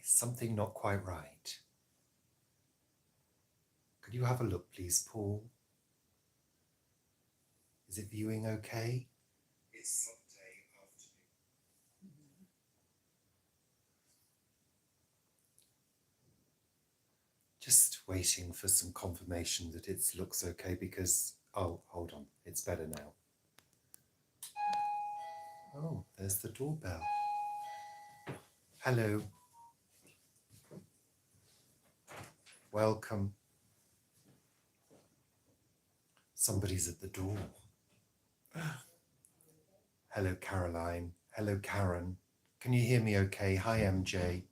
something not quite right. Could you have a look, please, Paul? Is it viewing okay? It's Sunday afternoon. Just waiting for some confirmation that it looks okay because, oh, hold on, it's better now. Oh, there's the doorbell. Hello. Welcome. Somebody's at the door. Hello, Caroline. Hello, Karen. Can you hear me okay? Hi, MJ.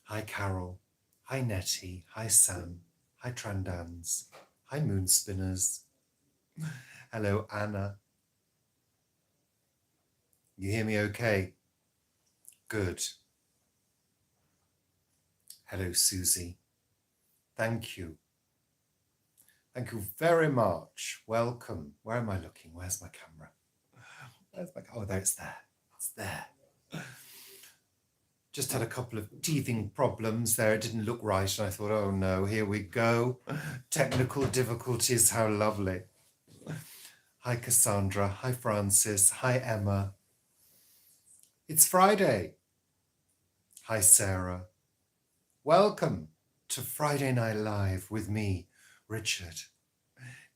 Hi, Carol. Hi, Nettie. Hi, Sam. Hi, Trandans. Hi, Moonspinners. Hello, Anna. You hear me okay? Good. Hello, Susie. Thank you. Thank you very much. Welcome. Where am I looking? Where's my camera? Oh, there, it's there. It's there. Just had a couple of teething problems there. It didn't look right. And I thought, oh no, here we go. Technical difficulties. How lovely. Hi, Cassandra. Hi, Francis. Hi, Emma. It's Friday. Hi, Sarah. Welcome to Friday Night Live with me, Richard.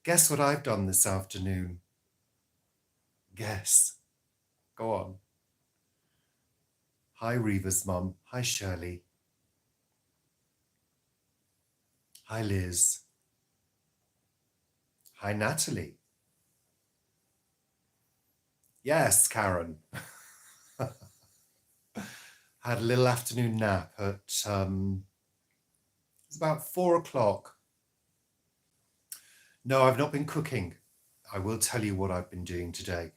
Guess what I've done this afternoon? Guess. Go on. Hi, Reva's mum. Hi, Shirley. Hi, Liz. Hi, Natalie. Yes, Karen. Had a little afternoon nap at, it's about 4 o'clock. No, I've not been cooking. I will tell you what I've been doing today.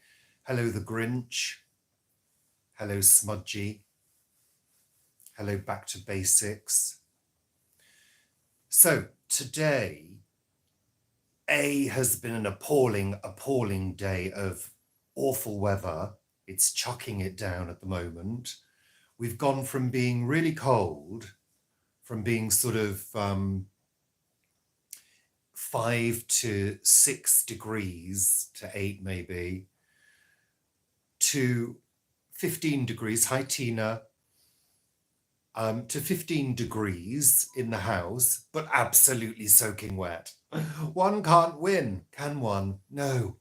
Hello, the Grinch. Hello, Smudgy. Hello, Back to Basics. So today, has been an appalling day of awful weather. It's chucking it down at the moment. We've gone from being really cold, from being sort of 5 to 6 degrees to 8 maybe, to 15 degrees. Hi, Tina. To 15 degrees in the house, but absolutely soaking wet. One can't win, can one? No.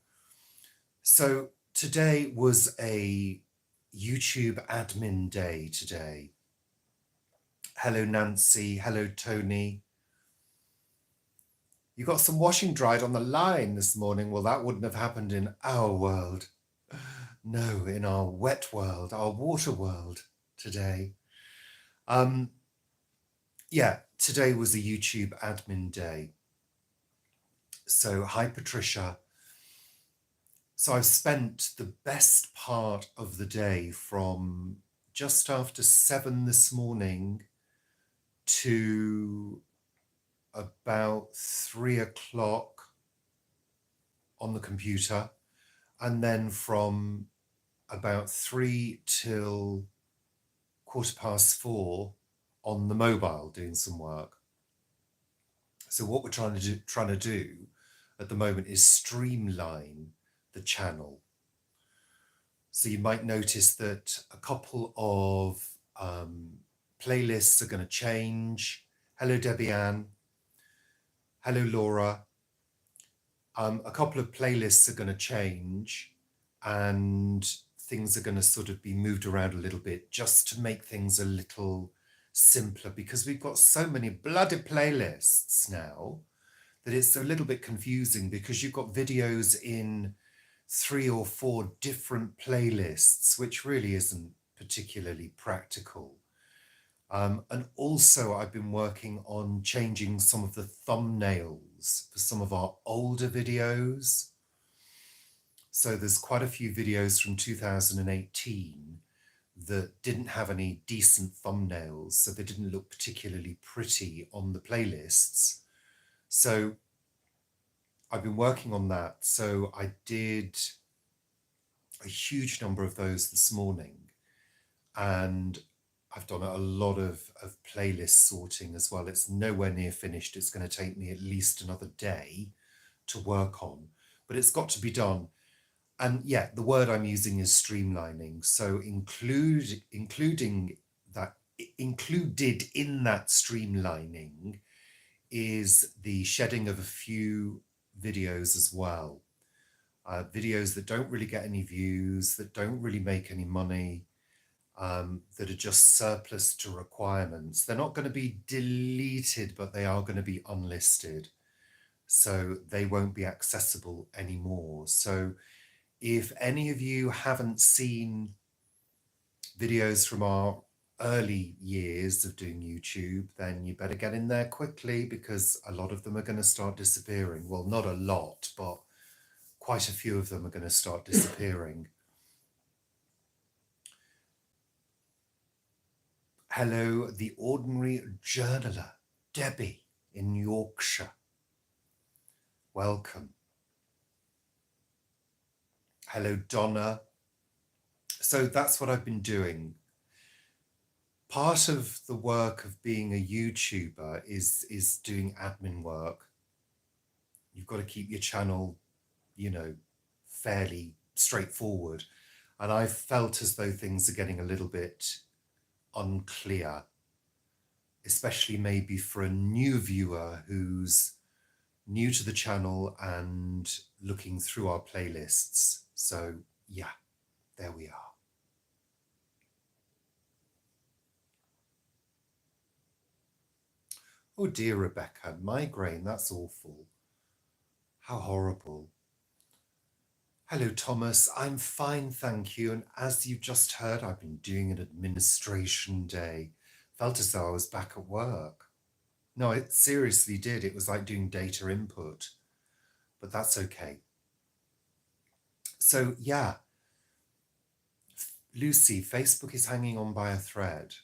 So today was a YouTube admin day today. Hello, Nancy. Hello, Tony. You got some washing dried on the line this morning. Well, that wouldn't have happened in our world. No, in our wet world, our water world today. Yeah, today was a YouTube admin day. So, hi, Patricia. So I've spent the best part of the day from just after 7 this morning to about 3 o'clock on the computer, and then from about 3 till 4:15 on the mobile doing some work. So what we're trying to do at the moment is streamline the channel. So you might notice that a couple of playlists are going to change. Hello, Debbie Ann. Hello, Laura. A couple of playlists are going to change and things are going to sort of be moved around a little bit just to make things a little simpler, because we've got so many bloody playlists now that it's a little bit confusing, because you've got videos in 3 or 4 different playlists, which really isn't particularly practical. And also I've been working on changing some of the thumbnails for some of our older videos. So there's quite a few videos from 2018 that didn't have any decent thumbnails, so they didn't look particularly pretty on the playlists. So I've been working on that. So I did a huge number of those this morning. and I've done a lot of playlist sorting as well. It's nowhere near finished. It's going to take me at least another day to work on, but it's got to be done. And yeah, the word I'm using is streamlining. So including that, included in that streamlining is the shedding of a few videos as well. Videos that don't really get any views, that don't really make any money, that are just surplus to requirements. They're not going to be deleted, but they are going to be unlisted. So they won't be accessible anymore. So if any of you haven't seen videos from our early years of doing YouTube, then you better get in there quickly, because a lot of them are going to start disappearing. Well, not a lot, but quite a few of them are going to start disappearing. Hello, the ordinary journaler, Debbie in Yorkshire. Welcome. Hello, Donna. So that's what I've been doing. Part of the work of being a YouTuber is doing admin work. You've got to keep your channel, fairly straightforward. And I've felt as though things are getting a little bit unclear, especially maybe for a new viewer who's new to the channel and looking through our playlists. So yeah, there we are. Oh dear, Rebecca, migraine, that's awful. How horrible. Hello, Thomas. I'm fine, thank you. And as you just heard, I've been doing an administration day. Felt as though I was back at work. No, it seriously did. It was like doing data input, but that's okay. So yeah, Lucy, Facebook is hanging on by a thread.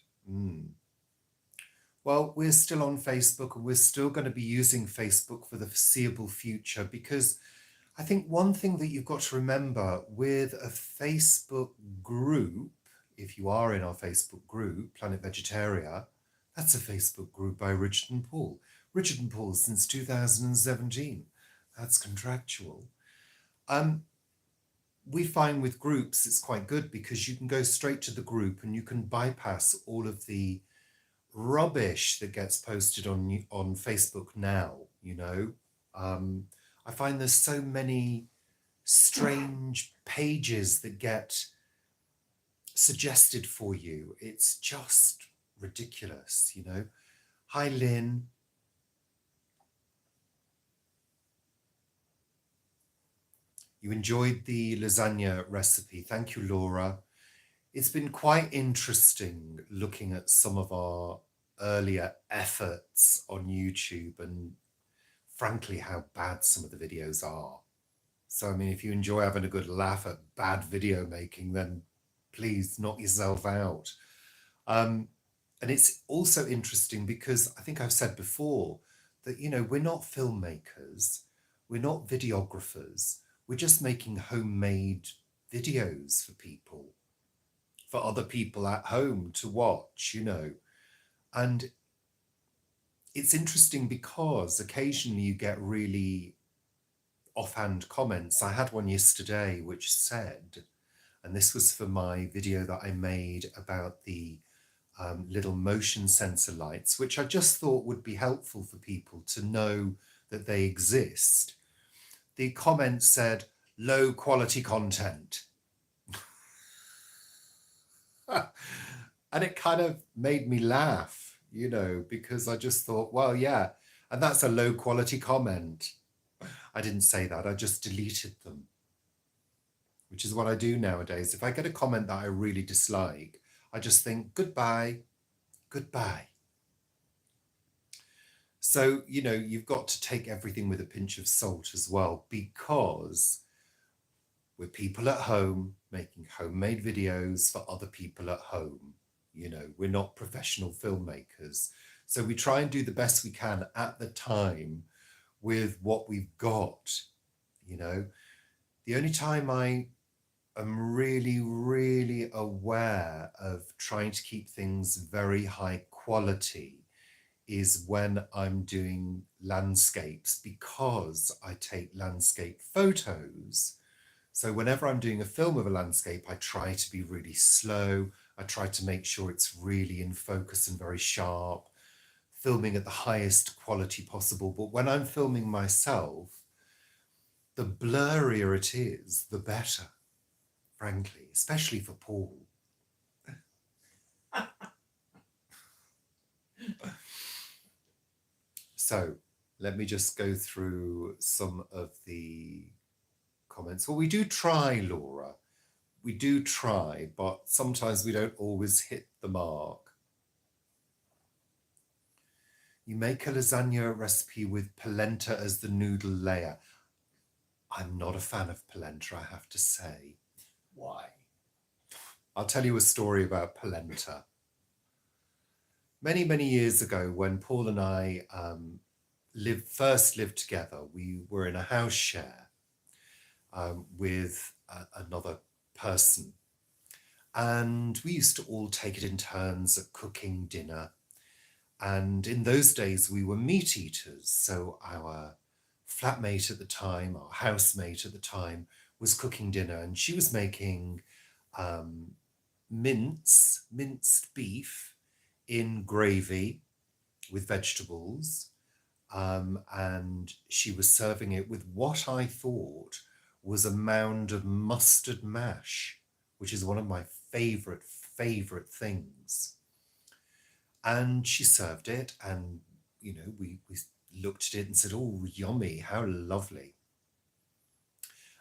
Well, we're still on Facebook, and we're still going to be using Facebook for the foreseeable future, because I think one thing that you've got to remember with a Facebook group, if you are in our Facebook group, Planet Vegetaria, that's a Facebook group by Richard and Paul. Richard and Paul since 2017. That's contractual. We find with groups it's quite good, because you can go straight to the group and you can bypass all of the rubbish that gets posted on Facebook now, I find there's so many strange pages that get suggested for you. It's just ridiculous, Hi, Lynn. You enjoyed the lasagna recipe. Thank you, Laura. It's been quite interesting looking at some of our earlier efforts on YouTube, and frankly, how bad some of the videos are. So, I mean, if you enjoy having a good laugh at bad video making, then please knock yourself out. And it's also interesting because I think I've said before that, we're not filmmakers, we're not videographers, we're just making homemade videos for people, for other people at home to watch, And it's interesting because occasionally you get really offhand comments. I had one yesterday which said, and this was for my video that I made about the little motion sensor lights, which I just thought would be helpful for people to know that they exist. The comment said, low quality content. And it kind of made me laugh, because I just thought, well, yeah, and that's a low quality comment. I didn't say that, I just deleted them, which is what I do nowadays. If I get a comment that I really dislike, I just think, goodbye, goodbye. So, you've got to take everything with a pinch of salt as well, because we're people at home making homemade videos for other people at home. We're not professional filmmakers. So we try and do the best we can at the time with what we've got. The only time I am really, really aware of of trying to keep things very high quality is when I'm doing landscapes, because I take landscape photos. So whenever I'm doing a film of a landscape, I try to be really slow. I try to make sure it's really in focus and very sharp, filming at the highest quality possible. But when I'm filming myself, the blurrier it is, the better, frankly, especially for Paul. So let me just go through some of the comments. Well, we do try, Laura. We do try, but sometimes we don't always hit the mark. You make a lasagna recipe with polenta as the noodle layer. I'm not a fan of polenta, I have to say. Why? I'll tell you a story about polenta. Many, many years ago, when Paul and I first lived together, we were in a house share with another person. And we used to all take it in turns at cooking dinner. And in those days, we were meat eaters. So our flatmate at the time, our housemate at the time, was cooking dinner, and she was making minced beef in gravy with vegetables. And she was serving it with what I thought was a mound of mustard mash, which is one of my favorite things. And she served it, and we looked at it and said, "Oh, yummy, how lovely."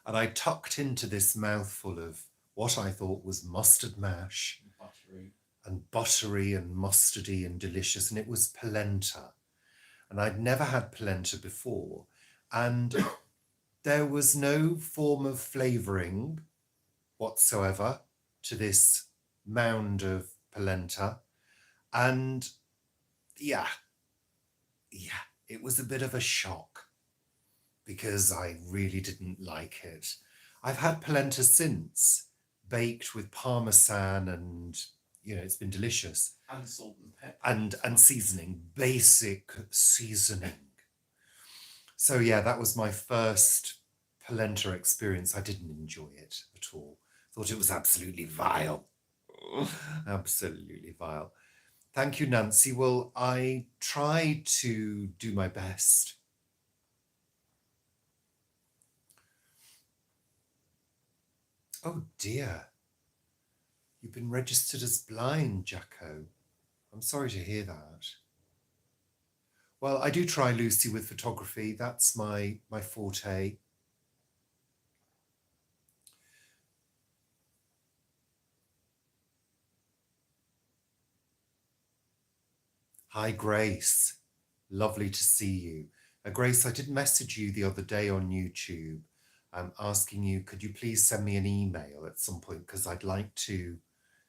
And I tucked into this mouthful of what I thought was mustard mash, buttery and mustardy and delicious, and it was polenta. And I'd never had polenta before, and there was no form of flavouring whatsoever to this mound of polenta. And yeah, it was a bit of a shock because I really didn't like it. I've had polenta since, baked with parmesan, and it's been delicious. And salt and pepper. And seasoning, basic seasoning. So yeah, that was my first polenta experience. I didn't enjoy it at all. Thought it was absolutely vile. Absolutely vile. Thank you, Nancy. Well, I tried to do my best. Oh dear. You've been registered as blind, Jacko. I'm sorry to hear that. Well, I do try, Lucy, with photography. That's my forte. Hi, Grace. Lovely to see you. Grace, I did message you the other day on YouTube asking you, could you please send me an email at some point, because I'd like to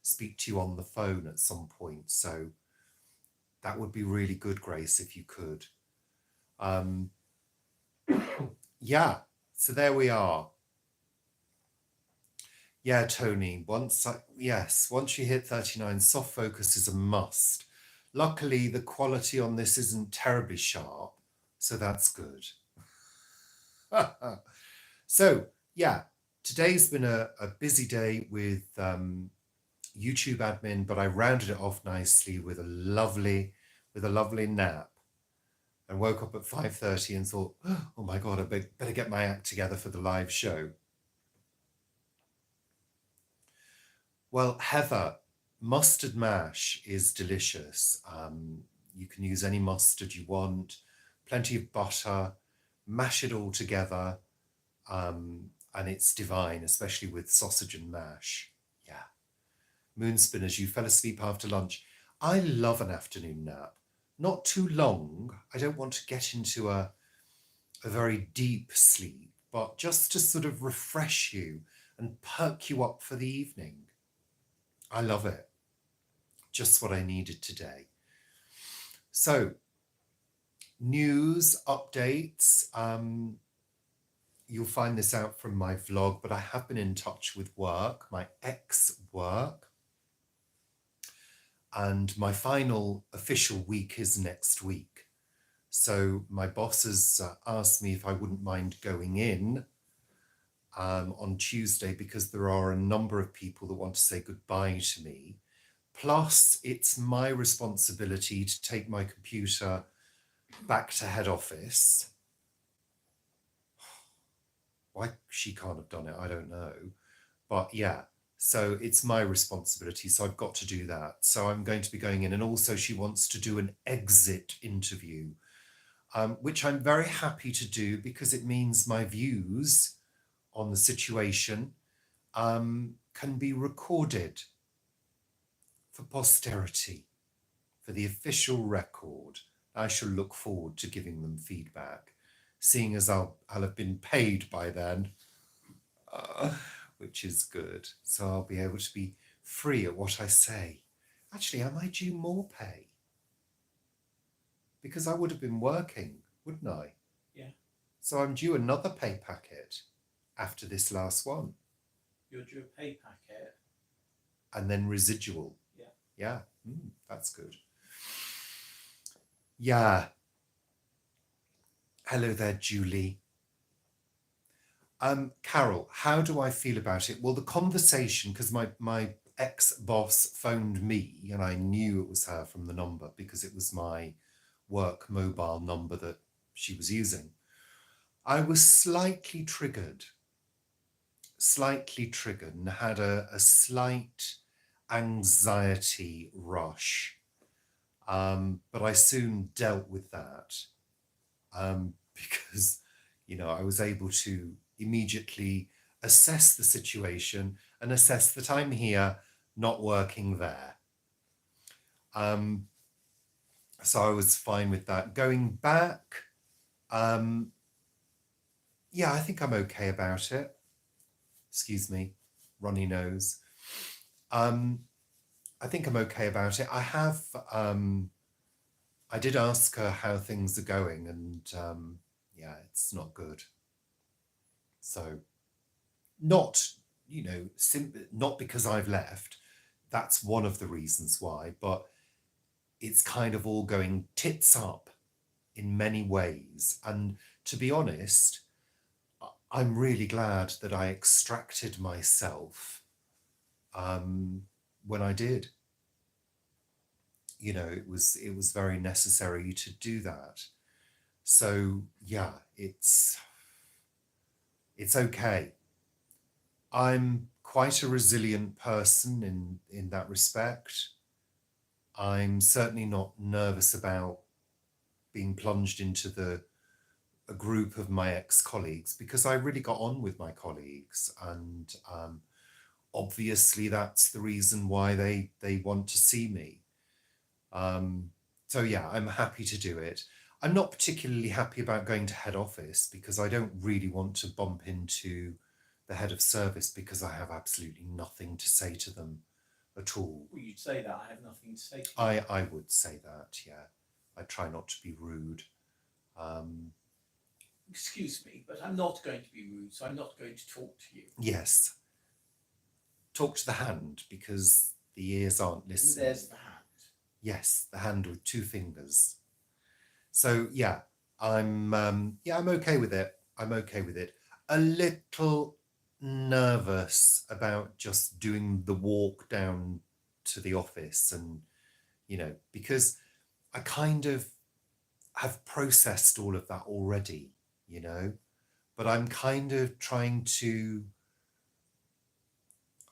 speak to you on the phone at some point. So that would be really good, Grace, if you could. Yeah, so there we are. Yeah, Tony, once you hit 39, soft focus is a must. Luckily, the quality on this isn't terribly sharp, so that's good. So, yeah, today's been a busy day with YouTube admin, but I rounded it off nicely with a lovely nap, and woke up at 5:30 and thought, oh my God, I better get my act together for the live show. Well, Heather, mustard mash is delicious. You can use any mustard you want, plenty of butter, mash it all together, and it's divine, especially with sausage and mash. Yeah. Moonspinners, you fell asleep after lunch. I love an afternoon nap. Not too long. I don't want to get into a very deep sleep, but just to sort of refresh you and perk you up for the evening. I love it. Just what I needed today. So, news, updates. You'll find this out from my vlog, but I have been in touch with work, my ex-work. And my final official week is next week. So my boss has asked me if I wouldn't mind going in on Tuesday, because there are a number of people that want to say goodbye to me. Plus, it's my responsibility to take my computer back to head office. Why she can't have done it, I don't know. But yeah, so it's my responsibility. So I've got to do that. So I'm going to be going in. And also, she wants to do an exit interview, which I'm very happy to do because it means my views on the situation can be recorded for posterity, for the official record. I shall look forward to giving them feedback, seeing as I'll have been paid by then, which is good. So I'll be able to be free at what I say. Actually, am I due more pay? Because I would have been working, wouldn't I? Yeah. So I'm due another pay packet after this last one. You're due a pay packet. And then residual. Yeah. Yeah, that's good. Yeah. Hello there, Julie. Carol, how do I feel about it? Well, the conversation, because my ex-boss phoned me and I knew it was her from the number because it was my work mobile number that she was using. I was slightly triggered and had a slight anxiety rush. But I soon dealt with that because, I was able to immediately assess the situation and assess that I'm here, not working there. So I was fine with that. Going back, yeah, I think I'm okay about it. Excuse me, runny nose. I think I'm okay about it. I did ask her how things are going, and yeah, it's not good. So not, not because I've left. That's one of the reasons why, but it's kind of all going tits up in many ways. And to be honest, I'm really glad that I extracted myself when I did. It was very necessary to do that. So yeah, it's okay. I'm quite a resilient person in that respect. I'm certainly not nervous about being plunged into a group of my ex-colleagues because I really got on with my colleagues, and obviously that's the reason why they want to see me. So yeah, I'm happy to do it. I'm not particularly happy about going to head office because I don't really want to bump into the head of service because I have absolutely nothing to say to them at all. Well, you'd say that. I have nothing to say to you. I would say that, yeah. I try not to be rude. Excuse me, but I'm not going to be rude, so I'm not going to talk to you. Yes. Talk to the hand because the ears aren't listening. There's the hand. Yes, the hand with two fingers. So yeah, I'm okay with it. I'm okay with it. A little nervous about just doing the walk down to the office, and because I kind of have processed all of that already, but I'm kind of trying to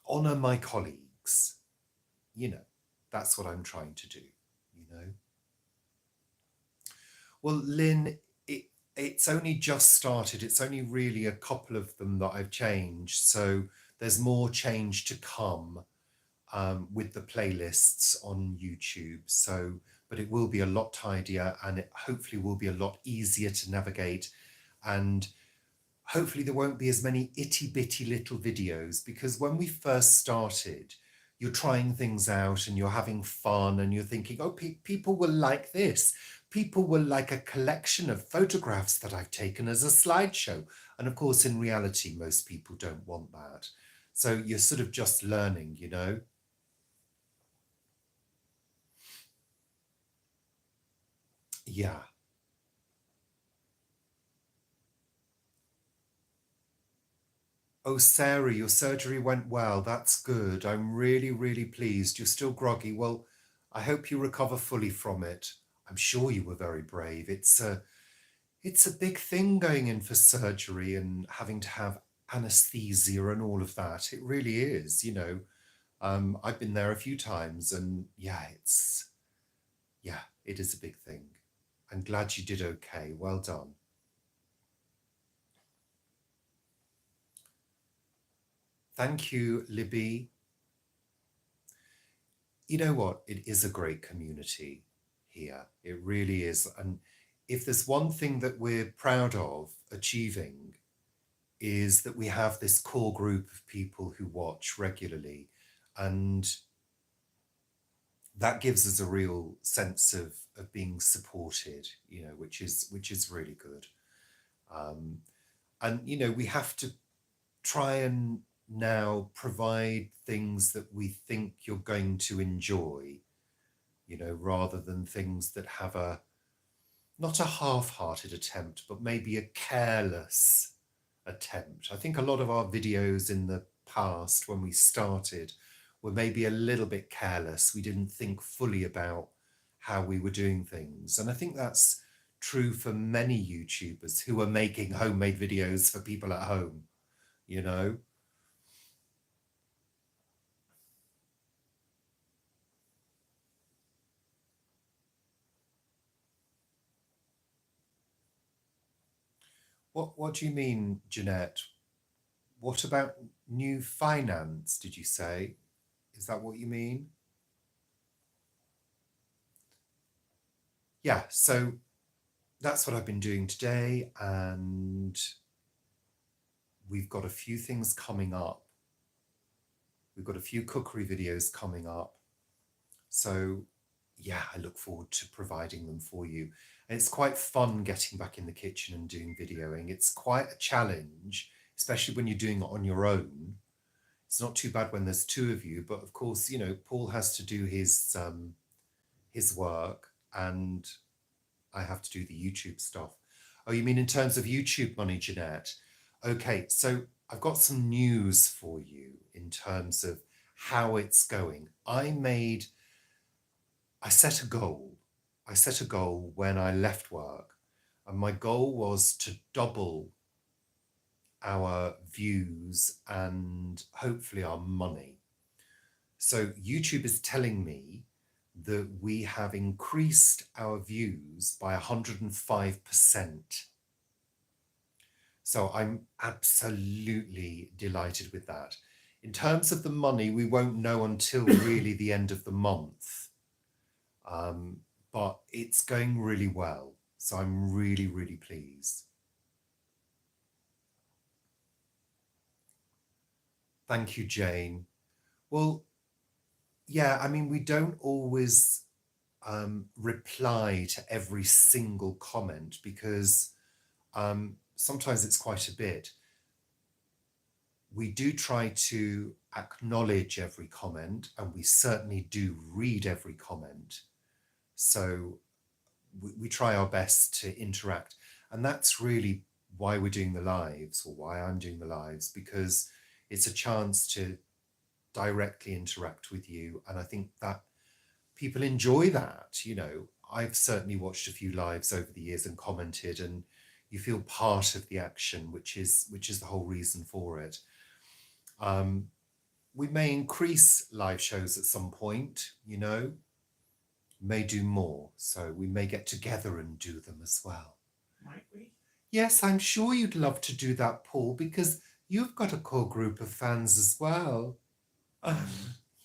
honor my colleagues. That's what I'm trying to do, Well, Lynn, it's only just started. It's only really a couple of them that I've changed. So there's more change to come with the playlists on YouTube. So, but it will be a lot tidier, and it hopefully will be a lot easier to navigate. And hopefully there won't be as many itty bitty little videos, because when we first started, you're trying things out and you're having fun and you're thinking, oh, people will like this. People will like a collection of photographs that I've taken as a slideshow. And of course, in reality, most people don't want that. So you're sort of just learning, Yeah. Oh, Sarah, your surgery went well. That's good. I'm really, really pleased. You're still groggy. Well, I hope you recover fully from it. I'm sure you were very brave. It's a big thing going in for surgery and having to have anesthesia and all of that. It really is, you know. I've been there a few times and yeah, it is a big thing. I'm glad you did okay. Well done. Thank you, Libby. You know what? It is a great community here. It really is. And if there's one thing that we're proud of achieving, is that we have this core group of people who watch regularly. And that gives us a real sense of being supported, you know, which is really good. Um, and you know, we have to try and now provide things that we think you're going to enjoy, you know, rather than things that have a not a half-hearted attempt, but maybe a careless attempt. I think a lot of our videos in the past when we started were maybe a little bit careless. We didn't think fully about how we were doing things. And I think that's true for many YouTubers who are making homemade videos for people at home, you know? What do you mean, Jeanette? What about new finance, did you say? Is that what you mean? Yeah, so that's what I've been doing today, and we've got a few things coming up. We've got a few cookery videos coming up. So yeah, I look forward to providing them for you. And it's quite fun getting back in the kitchen and doing videoing. It's quite a challenge, especially when you're doing it on your own. It's not too bad when there's two of you, but of course, you know, Paul has to do his work and I have to do the YouTube stuff. Oh, you mean in terms of YouTube money, Jeanette? Okay, so I've got some news for you in terms of how it's going. I set a goal. I set a goal when I left work, and my goal was to double our views and hopefully our money. So YouTube is telling me that we have increased our views by 105%. So I'm absolutely delighted with that. In terms of the money, we won't know until really the end of the month. But it's going really well. So I'm really, really pleased. Thank you, Jane. Well, yeah, I mean, we don't always reply to every single comment because sometimes it's quite a bit. We do try to acknowledge every comment, and we certainly do read every comment. So we try our best to interact. And that's really why we're doing the lives, or why I'm doing the lives, because it's a chance to directly interact with you. And I think that people enjoy that. You know, I've certainly watched a few lives over the years and commented, and you feel part of the action, which is the whole reason for it. We may increase live shows at some point, you know, may do more. So we may get together and do them as well. Might we? Yes, I'm sure you'd love to do that, Paul, because you've got a core group of fans as well. Yeah.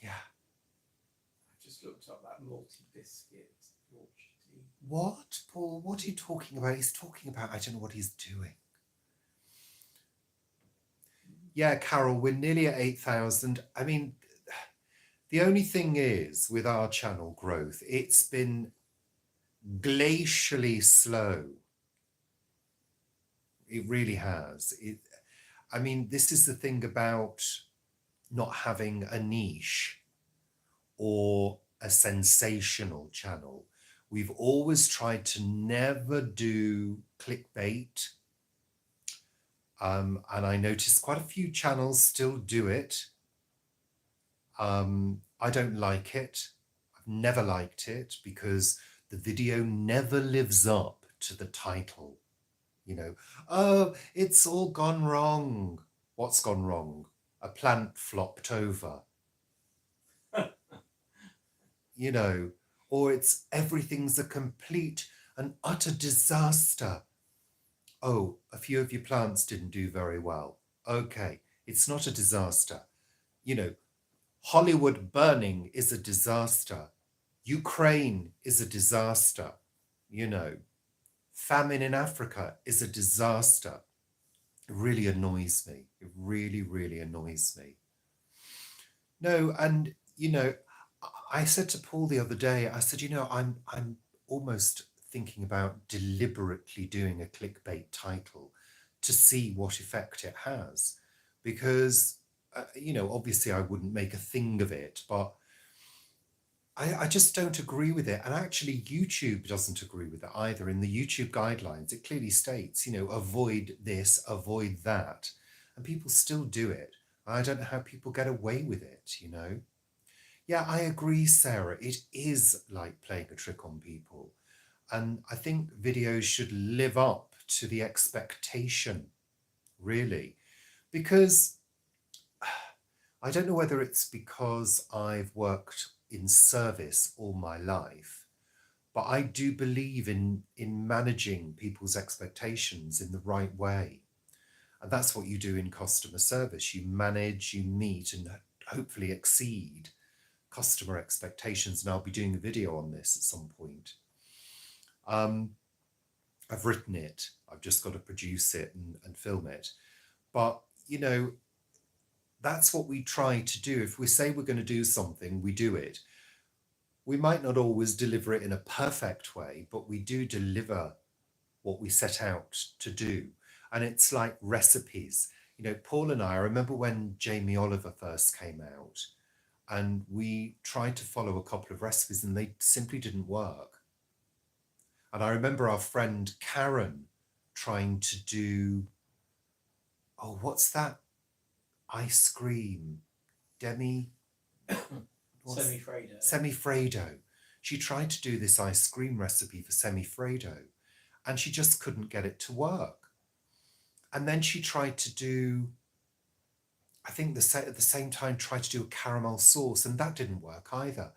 I just looked up that malty biscuit Yorkshire tea. What, Paul? What are you talking about? He's talking about, I don't know what he's doing. Yeah, Carol, we're nearly at 8,000. I mean, the only thing is with our channel growth, it's been glacially slow. It really has. I mean, this is the thing about not having a niche or a sensational channel. We've always tried to never do clickbait. And I notice quite a few channels still do it. I don't like it. I've never liked it because the video never lives up to the title. You know, oh, it's all gone wrong. What's gone wrong? A plant flopped over. You know, or it's everything's a complete and utter disaster. Oh, a few of your plants didn't do very well. Okay, it's not a disaster. You know, Hollywood burning is a disaster. Ukraine is a disaster. You know, famine in Africa is a disaster. It really annoys me. It really, really annoys me. No, and you know, I said to Paul the other day, I said, you know, I'm almost thinking about deliberately doing a clickbait title to see what effect it has, because you know, obviously I wouldn't make a thing of it, but I just don't agree with it. And actually, YouTube doesn't agree with it either. In the YouTube guidelines, it clearly states, you know, avoid this, avoid that. And people still do it. I don't know how people get away with it, you know. Yeah, I agree, Sarah. It is like playing a trick on people. And I think videos should live up to the expectation, really. Because I don't know whether it's because I've worked in service all my life, but I do believe in managing people's expectations in the right way. And that's what you do in customer service. You manage, you meet, and hopefully exceed customer expectations. And I'll be doing a video on this at some point. I've written it. I've just got to produce it and film it. But, you know, that's what we try to do. If we say we're going to do something, we do it. We might not always deliver it in a perfect way, but we do deliver what we set out to do. And it's like recipes. You know, Paul and I remember when Jamie Oliver first came out, and we tried to follow a couple of recipes and they simply didn't work. And I remember our friend Karen trying to do, oh, what's that ice cream? Demi? Semi-Fredo. Semi-Fredo. She tried to do this ice cream recipe for Semi-Fredo and she just couldn't get it to work. And then she tried to do, I think at the same time, tried to do a caramel sauce and that didn't work either.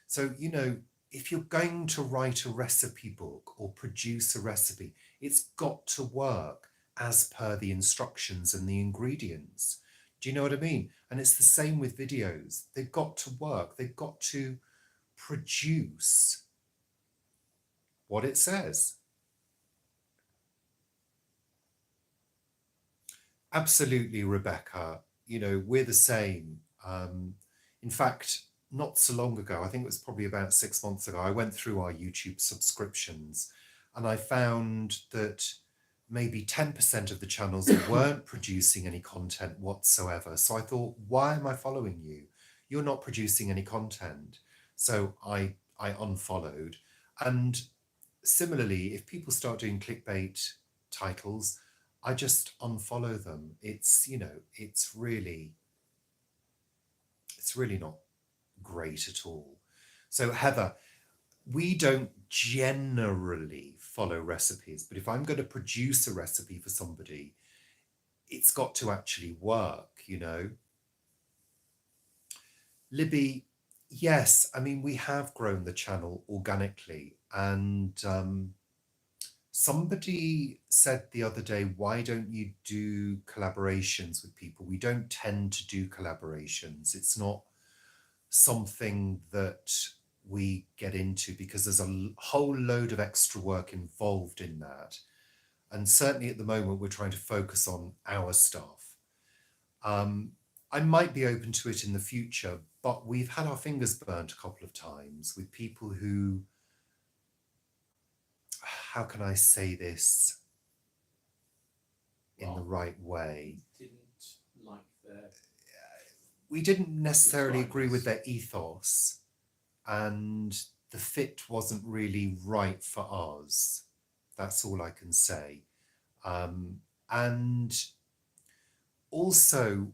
So, you know, if you're going to write a recipe book or produce a recipe, it's got to work as per the instructions and the ingredients. Do you know what I mean? And it's the same with videos. They've got to work. They've got to produce what it says. Absolutely, Rebecca. You know, we're the same. In fact, not so long ago, I think it was probably about 6 months ago, I went through our YouTube subscriptions and I found that maybe 10% of the channels weren't producing any content whatsoever. So I thought, why am I following you? You're not producing any content. So I unfollowed. And similarly, if people start doing clickbait titles, I just unfollow them. It's, you know, it's really not great at all. So Heather, we don't generally follow recipes, but if I'm going to produce a recipe for somebody, it's got to actually work, you know. Libby, yes, I mean, we have grown the channel organically, and somebody said the other day, why don't you do collaborations with people? We don't tend to do collaborations. It's not something that we get into because there's a whole load of extra work involved in that. And certainly at the moment, we're trying to focus on our stuff. I might be open to it in the future, but we've had our fingers burnt a couple of times with people who, how can I say this in the right way? Didn't like the... We didn't necessarily agree with their ethos, and the fit wasn't really right for us. That's all I can say. And also,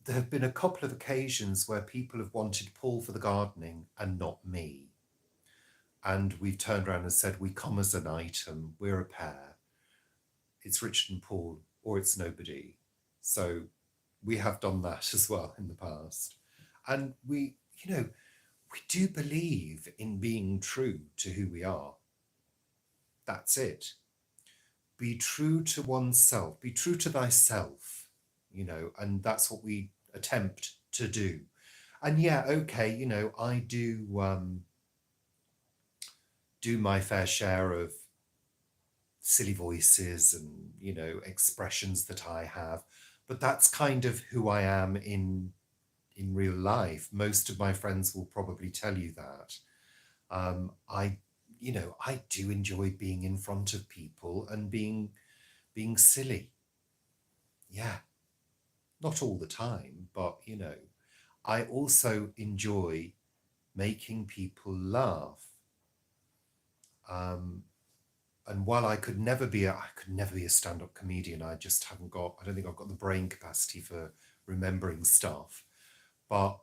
there have been a couple of occasions where people have wanted Paul for the gardening and not me. And we've turned around and said, we come as an item, we're a pair. It's Richard and Paul, or it's nobody. So we have done that as well in the past. And we do believe in being true to who we are. That's it. Be true to oneself, be true to thyself, and that's what we attempt to do. And yeah, okay, I do my fair share of silly voices and, expressions that I have, but that's kind of who I am in real life. Most of my friends will probably tell you that. I do enjoy being in front of people and being silly. Yeah. Not all the time, but I also enjoy making people laugh. And while I could never be a stand-up comedian, I don't think I've got the brain capacity for remembering stuff. But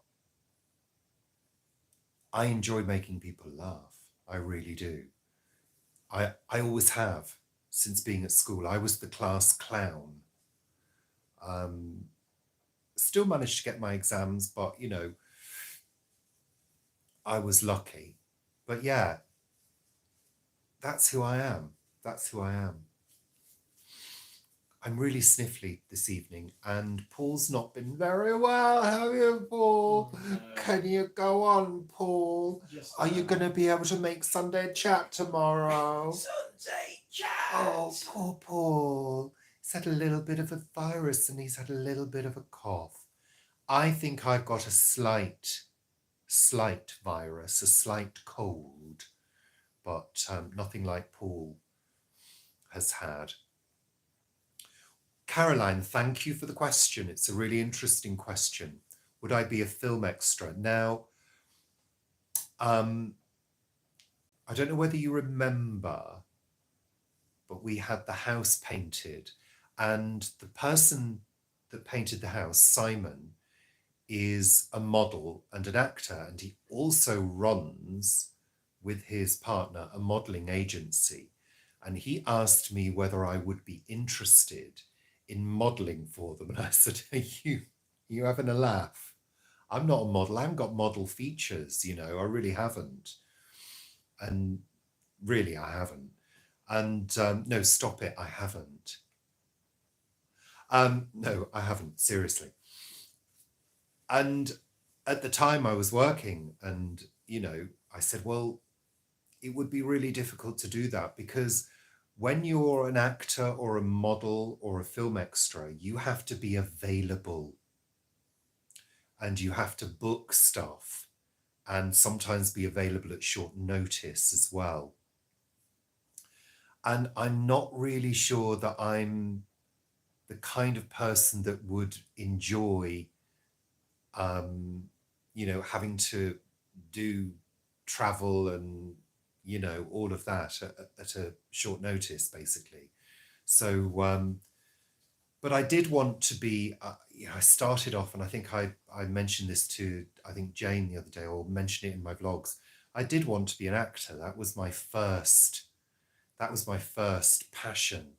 I enjoy making people laugh. I really do. I always have, since being at school. I was the class clown. Still managed to get my exams, but I was lucky. But yeah, that's who I am. That's who I am. I'm really sniffly this evening, and Paul's not been very well, have you, Paul? Can you go on, Paul? Are you going to be able to make Sunday chat tomorrow? Sunday chat! Oh, poor Paul. He's had a little bit of a virus and he's had a little bit of a cough. I think I've got a slight virus, a slight cold, but nothing like Paul has had. Caroline, thank you for the question. It's a really interesting question. Would I be a film extra? Now, I don't know whether you remember, but we had the house painted, and the person that painted the house, Simon, is a model and an actor, and he also runs with his partner a modeling agency. And he asked me whether I would be interested in modeling for them. And I said, are you having a laugh? I'm not a model. I haven't got model features, I really haven't. And really, I haven't. And no, stop it. I haven't. No, I haven't, seriously. And at the time I was working, and, I said, well, it would be really difficult to do that, because when you're an actor or a model or a film extra, you have to be available and you have to book stuff and sometimes be available at short notice as well. And I'm not really sure that I'm the kind of person that would enjoy, having to do travel and, all of that at a short notice, basically. So, but I did want to be, I started off, and I think I mentioned this to, I think, Jane the other day, or mentioned it in my vlogs. I did want to be an actor. That was my first passion.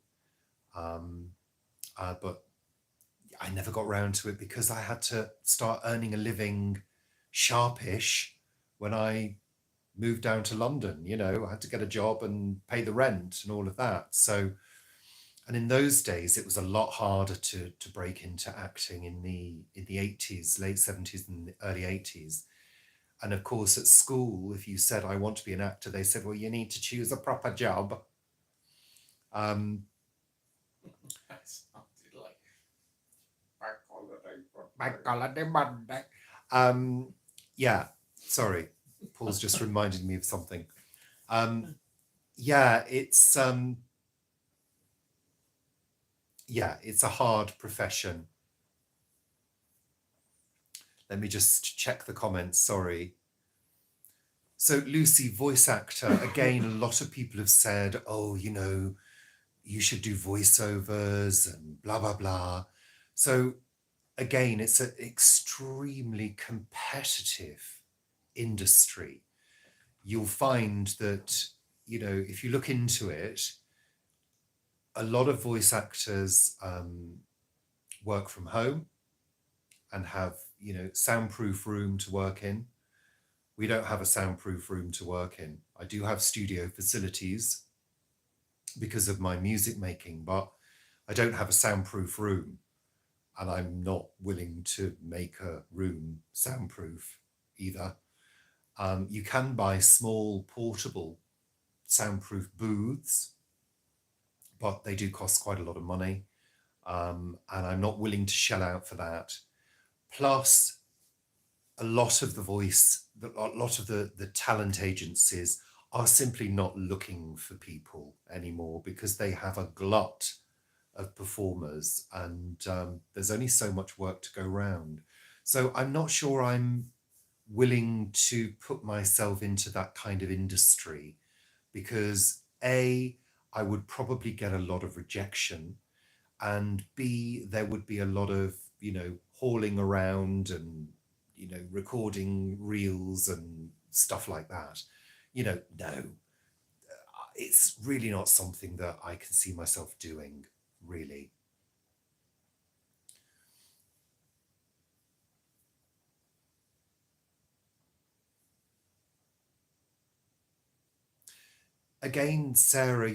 But I never got round to it because I had to start earning a living sharpish when I moved down to London. I had to get a job and pay the rent and all of that. So, and in those days, it was a lot harder to break into acting in the 80s, late 70s and early 80s. And of course, at school, if you said, I want to be an actor, they said, well, you need to choose a proper job. That sounded like Bank holiday Monday. Yeah, sorry. Paul's just reminded me of something. Yeah, it's a hard profession. Let me just check the comments, sorry. So Lucy, voice actor, again, a lot of people have said, oh, you should do voiceovers and blah, blah, blah. So again, it's an extremely competitive industry. You'll find that, if you look into it, a lot of voice actors work from home and have, soundproof room to work in. We don't have a soundproof room to work in. I do have studio facilities because of my music making, but I don't have a soundproof room, and I'm not willing to make a room soundproof either. You can buy small portable soundproof booths, but they do cost quite a lot of money, and I'm not willing to shell out for that. Plus, a lot of the talent agencies are simply not looking for people anymore because they have a glut of performers, and there's only so much work to go round. So I'm not sure I'm willing to put myself into that kind of industry because A, I would probably get a lot of rejection, and B, there would be a lot of, hauling around and, recording reels and stuff like that. No, it's really not something that I can see myself doing, really. Again, Sarah,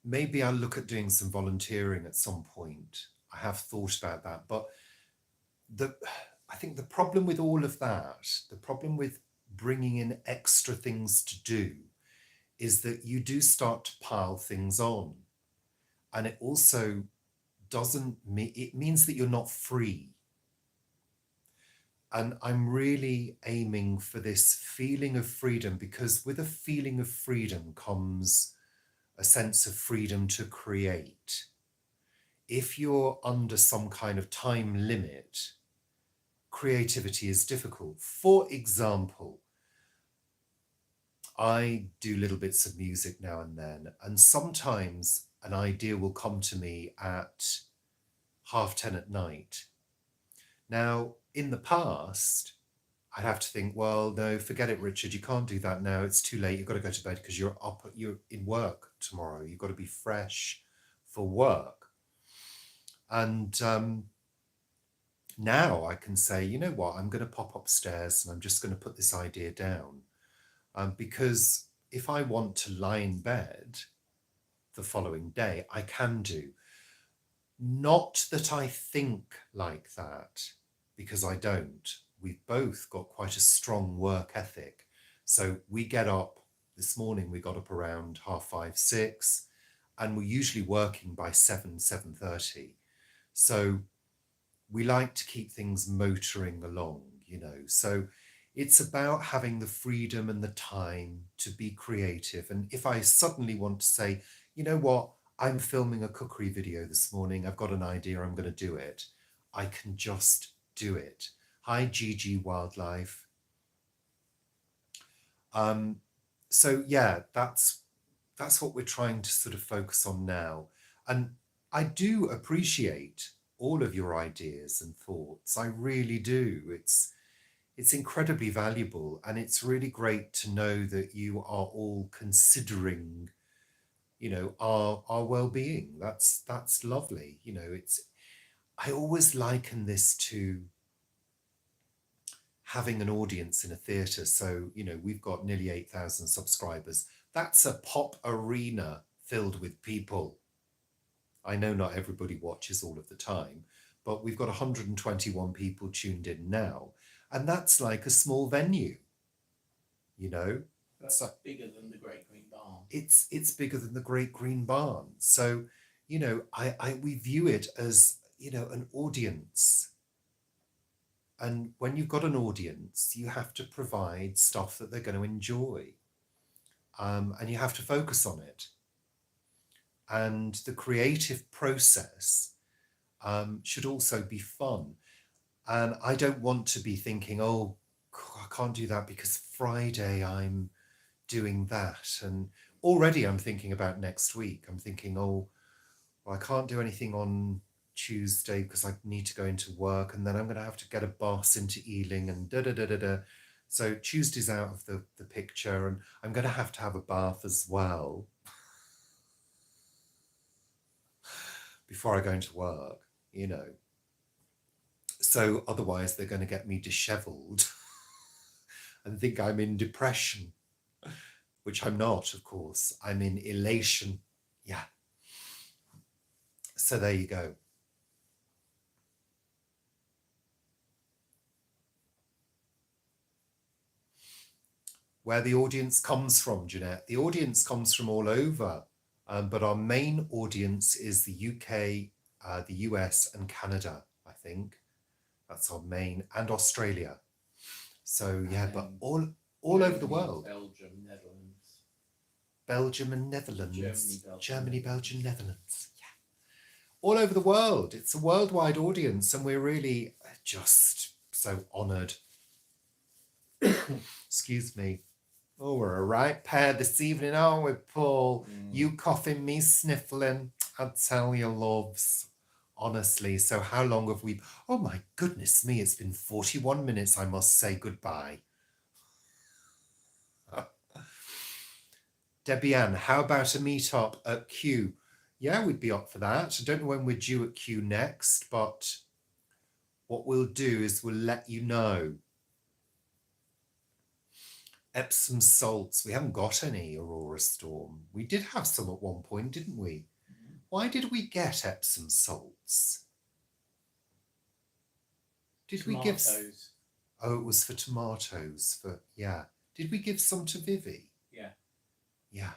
maybe I'll look at doing some volunteering at some point. I have thought about that, but I think the problem with all of that, the problem with bringing in extra things to do, is that you do start to pile things on, and it also doesn't mean it means that you're not free. And I'm really aiming for this feeling of freedom, because with a feeling of freedom comes a sense of freedom to create. If you're under some kind of time limit, creativity is difficult. For example, I do little bits of music now and then, and sometimes an idea will come to me at 10:30 at night. Now, in the past, I'd have to think, well, no, forget it, Richard. You can't do that now. It's too late. You've got to go to bed because you're in work tomorrow. You've got to be fresh for work. And now I can say, you know what, I'm going to pop upstairs and I'm just going to put this idea down. Because if I want to lie in bed the following day, I can do. Not that I think like that, because I don't. We've both got quite a strong work ethic. So we get up, this morning we got up around 5:30, 6, and we're usually working by 7:30. So we like to keep things motoring along, So it's about having the freedom and the time to be creative. And if I suddenly want to say, you know what, I'm filming a cookery video this morning, I've got an idea, I'm going to do it, I can just do it. Hi, Gigi Wildlife. So yeah, that's what we're trying to sort of focus on now. And I do appreciate all of your ideas and thoughts. I really do. It's incredibly valuable, and it's really great to know that you are all considering, our well-being. That's lovely. I always liken this to having an audience in a theatre. So, we've got nearly 8,000 subscribers. That's a pop arena filled with people. I know not everybody watches all of the time, but we've got 121 people tuned in now. And that's like a small venue, That's bigger than the Great Green Barn. It's bigger than the Great Green Barn. So, we view it as, an audience. And when you've got an audience, you have to provide stuff that they're going to enjoy. And you have to focus on it. And the creative process should also be fun. And I don't want to be thinking, oh, I can't do that because Friday I'm doing that. And already I'm thinking about next week. I'm thinking, oh, well, I can't do anything on Tuesday because I need to go into work, and then I'm going to have to get a bus into Ealing and da da da da da. So Tuesday's out of the picture, and I'm going to have a bath as well before I go into work, you know. So otherwise they're going to get me dishevelled and think I'm in depression, which I'm not, of course. I'm in elation. Yeah. So there you go. Where the audience comes from, Jeanette. The audience comes from all over, but our main audience is the UK, the US and Canada, I think. That's our main, and Australia. So yeah, but all over the world. Belgium, Netherlands. Belgium and Netherlands. Germany, Belgium, Netherlands. Yeah. All over the world. It's a worldwide audience, and we're really just so honoured. Excuse me. Oh, we're a right pair this evening, aren't we, Paul? You coughing, me sniffling. I tell you, loves. Honestly, so how long have we... Oh, my goodness me, it's been 41 minutes, I must say goodbye. Debbie Ann, how about a meetup at Q? Yeah, we'd be up for that. I don't know when we're due at Q next, but what we'll do is we'll let you know. Epsom salts. We haven't got any Aurora Storm. We did have some at one point, didn't we? Why did we get Epsom salts? Did tomatoes. We give... Oh, it was for tomatoes. Yeah. Did we give some to Vivi? Yeah. Yeah.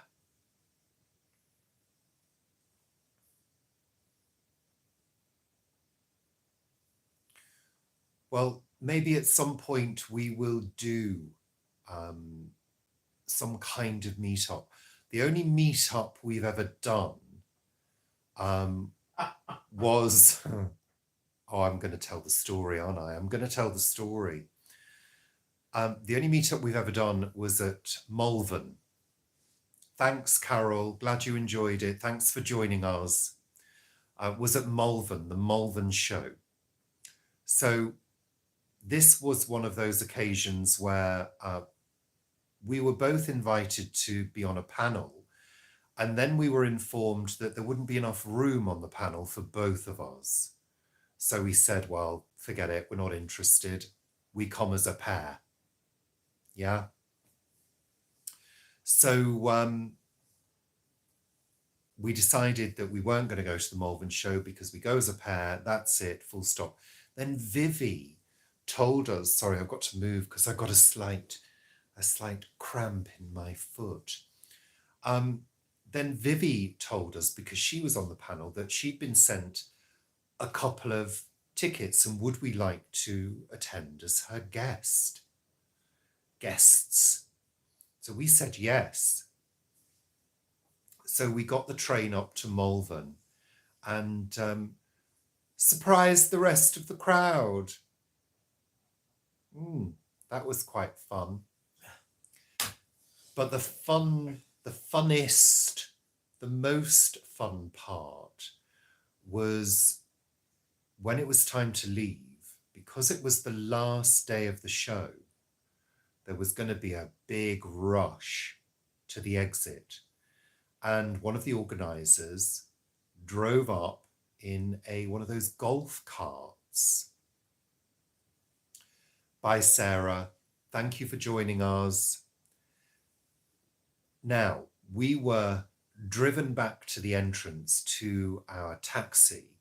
Well, maybe at some point we will do some kind of meetup. The only meetup we've ever done was... Oh, I'm going to tell the story, aren't I? I'm going to tell the story. The only meetup we've ever done was at Malvern. Thanks, Carol. Glad you enjoyed it. Thanks for joining us. Was at Malvern, the Malvern show. So this was one of those occasions where we were both invited to be on a panel, and then we were informed that there wouldn't be enough room on the panel for both of us. So we said, well, forget it, we're not interested. We come as a pair. Yeah. So we decided that we weren't going to go to the Malvern show because we go as a pair. That's it, full stop. Then Vivi told us, sorry, I've got to move because I've got a slight cramp in my foot. Then Vivi told us, because she was on the panel, that she'd been sent a couple of tickets and would we like to attend as her guests. So we said yes. So we got the train up to Malvern and surprised the rest of the crowd. That was quite fun. But the most fun part was when it was time to leave, because it was the last day of the show, there was going to be a big rush to the exit. And one of the organisers drove up in one of those golf carts. Bye, Sarah. Thank you for joining us. Now, we were driven back to the entrance to our taxi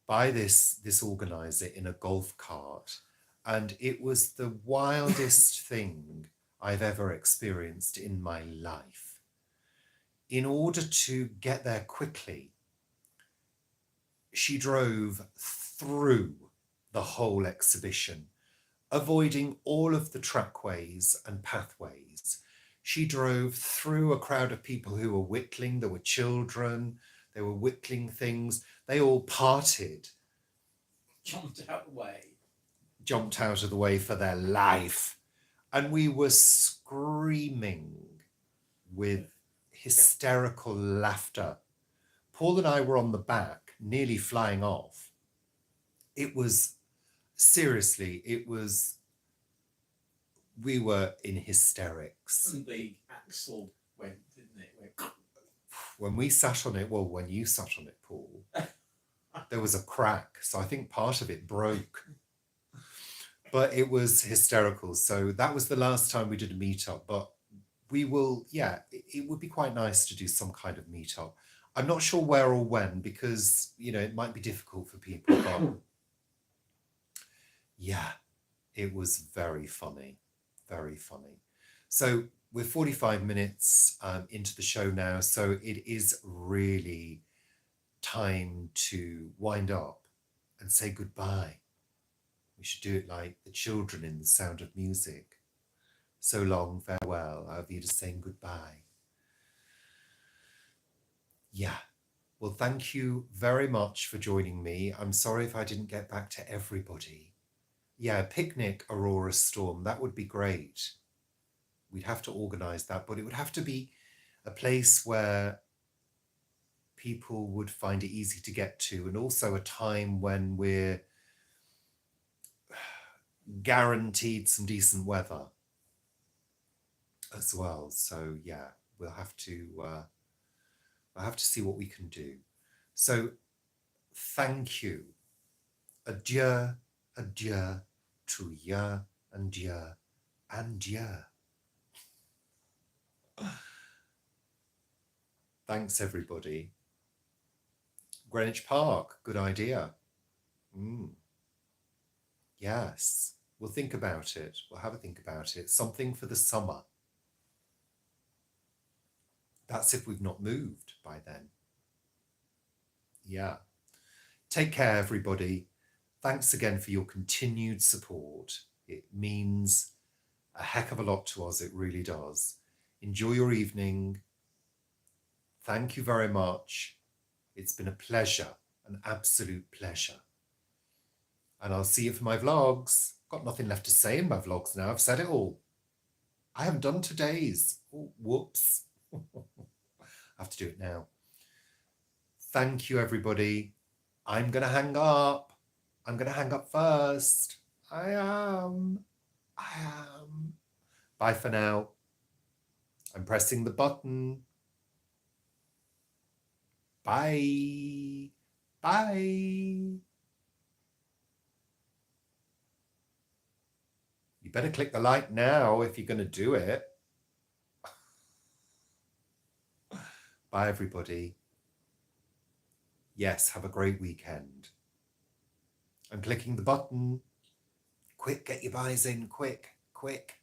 by this organiser in a golf cart. And it was the wildest thing I've ever experienced in my life. In order to get there quickly, she drove through the whole exhibition, avoiding all of the trackways and pathways. She drove through a crowd of people who were whittling. There were children, they were whittling things. They all parted. Jumped out of the way. Jumped out of the way for their life. And we were screaming with hysterical laughter. Paul and I were on the back, nearly flying off. It was, seriously, we were in hysterics. And the axle went, didn't it? Went. When we sat on it, well, when you sat on it, Paul, there was a crack. So I think part of it broke. But it was hysterical. So that was the last time we did a meetup. But we will, yeah, it would be quite nice to do some kind of meetup. I'm not sure where or when because, you know, it might be difficult for people. But yeah, it was very funny. Very funny. So we're 45 minutes into the show now. So it is really time to wind up and say goodbye. We should do it like the children in The Sound of Music. So long, farewell, Auf Wiedersehen, saying goodbye. Yeah. Well, thank you very much for joining me. I'm sorry if I didn't get back to everybody. Yeah, picnic Aurora Storm, that would be great. We'd have to organise that, but it would have to be a place where people would find it easy to get to, and also a time when we're guaranteed some decent weather as well. So yeah, we'll have to see what we can do. So thank you. Adieu, adieu, to ya and ya and ya. Thanks everybody. Greenwich Park, good idea. Yes, we'll think about it. We'll have a think about it. Something for the summer. That's if we've not moved by then. Yeah. Take care, everybody. Thanks again for your continued support. It means a heck of a lot to us. It really does. Enjoy your evening. Thank you very much. It's been a pleasure, an absolute pleasure. And I'll see you for my vlogs. Got nothing left to say in my vlogs now. I've said it all. I haven't done today's. Oh, whoops. I have to do it now. Thank you, everybody. I'm going to hang up. I'm going to hang up first. I am. Bye for now. I'm pressing the button. Bye. Bye. You better click the like now if you're going to do it. Bye, everybody. Yes, have a great weekend. I'm clicking the button. Quick, get your buys in. Quick, quick.